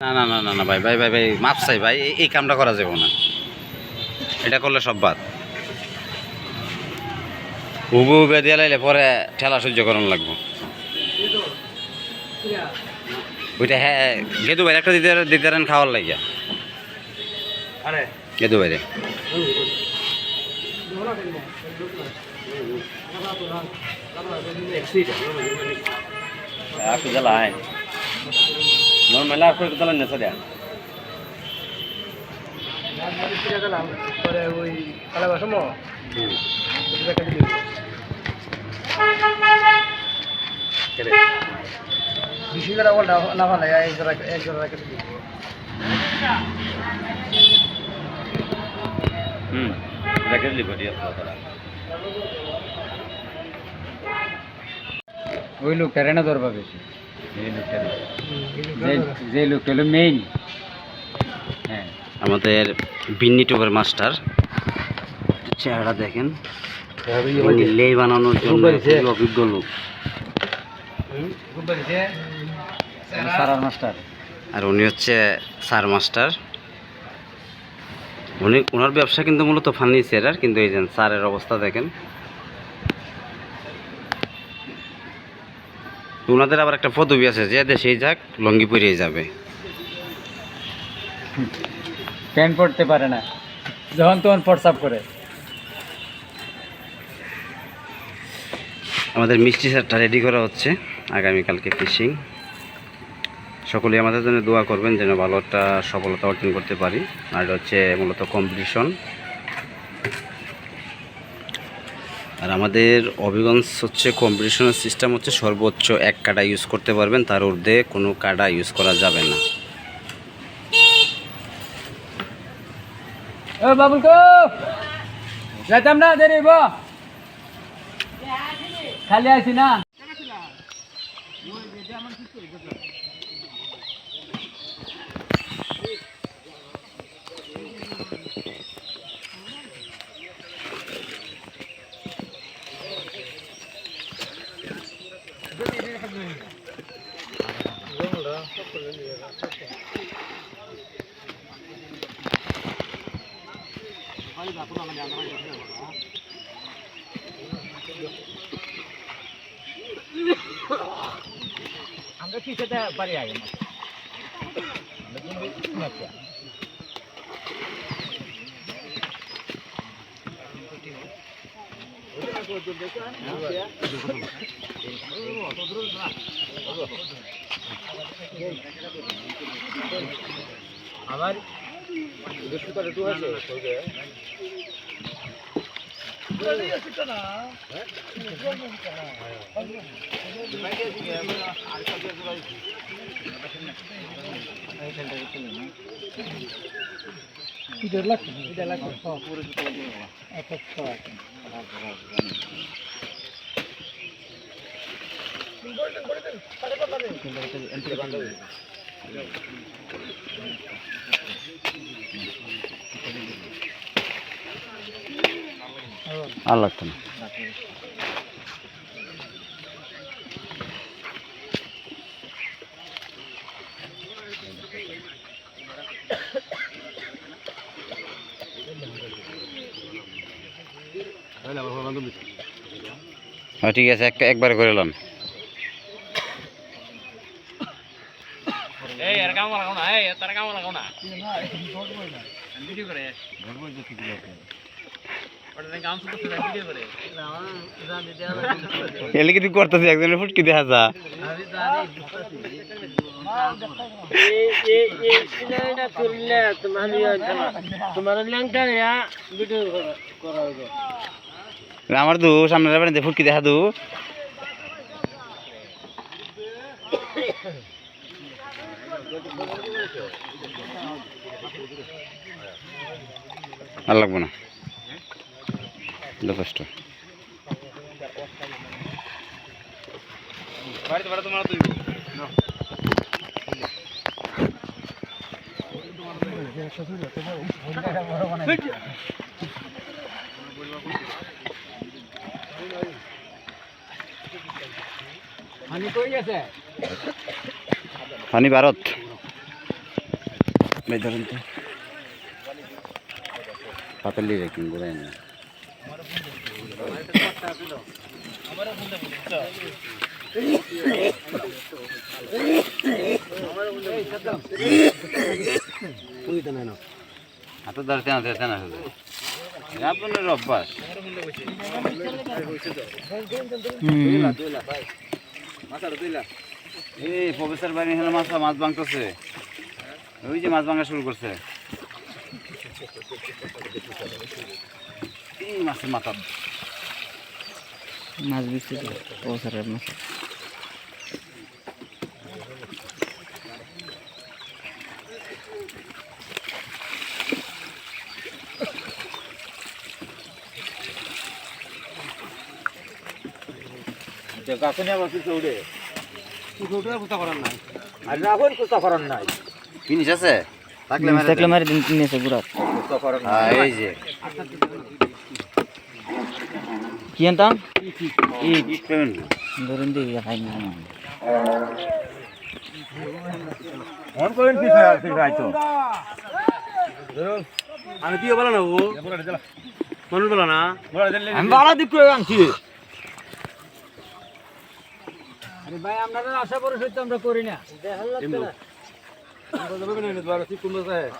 না না না না না ভাই ভাই ভাই ভাই মাপ চাই ভাই, এই কামটা করা যাবে না। এটা করলে সব বাদ। উবে উবে দিয়ে লাইলে পরে ঠেলা সহ্য করানো লাগবে। ওইটা হ্যাঁ, গেদু ভাই একটা দিতে দিতে খাওয়ার লাগিয়া গেদু ভাইরে aku jalan normal aku itu jalan nasa dia jaga libat dia ওই লোকটারে না ধরবা বেশি, যে লোকটা হলো মেইন। হ্যাঁ, আমাদের বিন্নি টুবের মাস্টার চেহারা দেখেন, লে বানানোর জন্য খুবই অভিজ্ঞ লোক। সারার মাস্টার, আর উনি হচ্ছে স্যার মাস্টার। ওনার ব্যবসা কিন্তু মূলত ফার্নিচারের, কিন্তু এই যে স্যারের অবস্থা দেখেন। ওনাদের আবার একটা পদবি আছে, যে দেশেই যাক লঙ্গি পরিয়ে যাবে। প্যান্ট পরতে পারে না, যখন তখন প্রস্রাব করে। আমাদের মিষ্টি স্যারটা রেডি করা হচ্ছে আগামীকালকে ফিশিং। সকলেই আমাদের জন্য দোয়া করবেন যেন ভালো একটা সফলতা অর্জন করতে পারি। আর এটা হচ্ছে মূলত কম্পিটিশন। আর আমাদের অভিগঞ্জ হচ্ছে কম্পিটিশনের সিস্টেম হচ্ছে সর্বোচ্চ এক কাটা ইউজ করতে পারবেন, তার ঊর্ধ্বে কোনো কাটা ইউজ করা যাবে না। ও বাবুল কো যাইতাম না, দেরি হইব, খালি আছি না। আমরা কি সেটা পারি আগে আমার আর লাগতো না। হ্যাঁ ঠিক আছে, একবার করে এলাম। এলে কি তুই করতেছি একজনের ফুটকি দেখা যা। আমার দু সামনে বাড়িতে ফুটকি দেখা দু। আর লাগবো না, যথেষ্ট। পানি ভারত। ভাই ধরেন তো পাতালি রেখে ঘুরাই না হাতে ধরতে না ধরতে না শুধু আপনার অভ্যাস এই প্রফেসর বাড়ি হলো মাছ ভাঙতেছে ওই যে মাছ ভাঙা শুরু করছে এই মাছের মাথা মাছ বিক্রি করে প্রফেসরের মাছ গাছনে আবার কিছু উঠে কুস্তা করার নাই আর রাহুল কুস্তা করার নাই ফিনিশ আছে থাকলে থাকলে মারি দিন কিনেছে গুড়া কুস্তা করার এই যে কি আনতাম ইট পেমেন্ট ধরুন দিই খাই না অন করেন কি খাই তো আমি তুইও বলা না ও মনুল বলা না আমি বাড়া দিক করে আনছি আরে ভাই আপনারা আশা করে সত্যি আমরা করি না দেখাল লাগছে না আমরা যাবে না দ্বারা ঠিক কোন জায়গায়